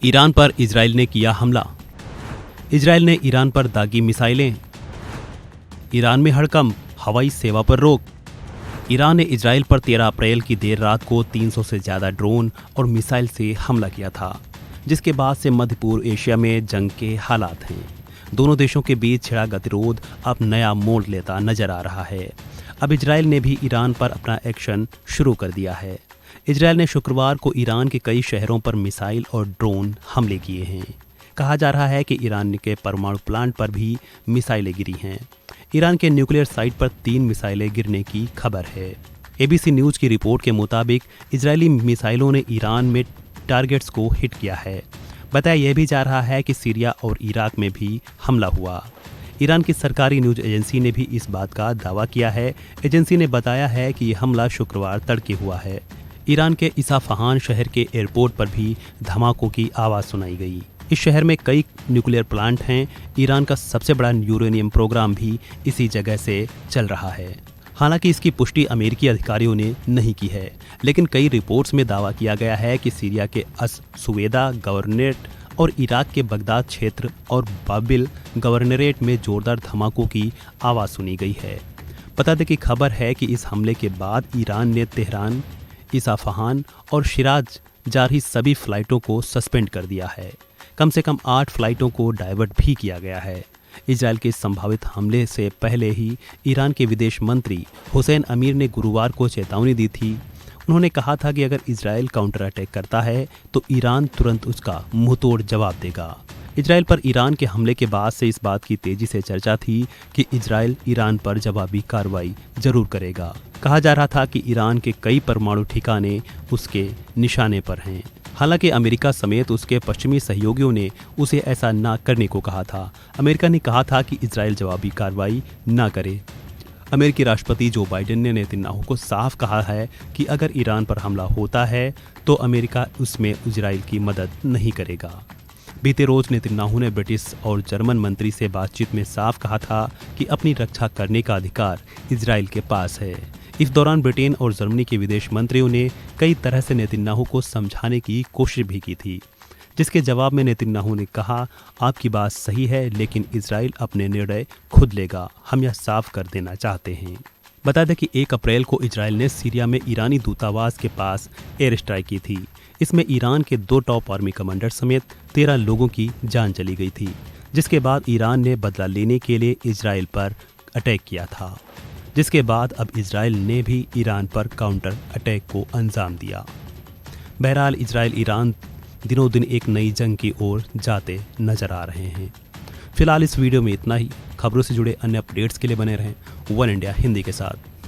Iran पर Israel ने किया हमला। इजराइल ने ईरान पर दागी मिसाइलें। ईरान में हड़कंप, हवाई सेवा पर रोक। ईरान ने इजराइल पर 13 अप्रैल की देर रात को 300 से ज्यादा ड्रोन और मिसाइल से हमला किया था, जिसके बाद से मध्य पूर्व एशिया में जंग के हालात हैं। दोनों देशों के बीच छिड़ा गतिरोध अब नया मोड़ लेता नजर आ रहा है। अब इजराइल ने भी ईरान पर अपना एक्शन शुरू कर दिया है। इजराइल ने शुक्रवार को ईरान के कई शहरों पर मिसाइल और ड्रोन हमले किए हैं। कहा जा रहा है कि ईरान के परमाणु प्लांट पर भी मिसाइलें गिरी हैं। ईरान के न्यूक्लियर साइट पर 3 मिसाइलें गिरने की खबर है। एबीसी न्यूज की रिपोर्ट के मुताबिक इजरायली मिसाइलों ने ईरान में टारगेट्स को हिट किया है। बताया यह भी जा रहा है कि सीरिया और इराक में भी हमला हुआ। ईरान की सरकारी न्यूज एजेंसी ने भी इस बात का दावा किया है। एजेंसी ने बताया है कि यह हमला शुक्रवार तड़के हुआ है। ईरान के इस्फहान शहर के एयरपोर्ट पर भी धमाकों की आवाज़ सुनाई गई। इस शहर में कई न्यूक्लियर प्लांट हैं। ईरान का सबसे बड़ा यूरेनियम प्रोग्राम भी इसी जगह से चल रहा है। हालांकि इसकी पुष्टि अमेरिकी अधिकारियों ने नहीं की है, लेकिन कई रिपोर्ट्स में दावा किया गया है कि सीरिया के अस सुवेदा गवर्नरेट और इराक के बगदाद क्षेत्र और बाबिल गवर्नरेट में जोरदार धमाकों की आवाज़ सुनी गई है। बता दें कि खबर है कि इस हमले के बाद ईरान ने तेहरान, इस्फहान और शिराज जा रही सभी फ्लाइटों को सस्पेंड कर दिया है। कम से कम 8 फ्लाइटों को डाइवर्ट भी किया गया है। इजराइल के संभावित हमले से पहले ही ईरान के विदेश मंत्री हुसैन अमीर ने गुरुवार को चेतावनी दी थी। उन्होंने कहा था कि अगर इजराइल काउंटर अटैक करता है तो ईरान तुरंत उसका मुंहतोड़ जवाब देगा। इजराइल पर ईरान के हमले के बाद से इस बात की तेजी से चर्चा थी कि इजराइल ईरान पर जवाबी कार्रवाई जरूर करेगा। कहा जा रहा था कि ईरान के कई परमाणु ठिकाने उसके निशाने पर हैं। हालांकि अमेरिका समेत उसके पश्चिमी सहयोगियों ने उसे ऐसा ना करने को कहा था। अमेरिका ने कहा था कि इजराइल जवाबी कार्रवाई ना करे। अमेरिकी राष्ट्रपति जो बाइडेन ने नेतन्याहू को साफ कहा है कि अगर ईरान पर हमला होता है तो अमेरिका उसमें इजराइल की मदद नहीं करेगा। बीते रोज नेतन्याहू ने ब्रिटिश और जर्मन मंत्री से बातचीत में साफ कहा था कि अपनी रक्षा करने का अधिकार इजराइल के पास है। इस दौरान ब्रिटेन और जर्मनी के विदेश मंत्रियों ने कई तरह से नेतन्याहू को समझाने की कोशिश भी की थी, जिसके जवाब में नेतन्याहू ने कहा, आपकी बात सही है, लेकिन इजराइल अपने निर्णय खुद लेगा। हम यह साफ कर देना चाहते हैं। बता दें कि 1 अप्रैल को इजराइल ने सीरिया में ईरानी दूतावास के पास एयर स्ट्राइक की थी। इसमें ईरान के 2 टॉप आर्मी कमांडर समेत 13 लोगों की जान चली गई थी, जिसके बाद ईरान ने बदला लेने के लिए इजराइल पर अटैक किया था, जिसके बाद अब इजराइल ने भी ईरान पर काउंटर अटैक को अंजाम दिया। बहरहाल इजराइल ईरान दिनों दिन एक नई जंग की ओर जाते नजर आ रहे हैं। फिलहाल इस वीडियो में इतना ही। खबरों से जुड़े अन्य अपडेट्स के लिए बने रहें वन इंडिया हिंदी के साथ।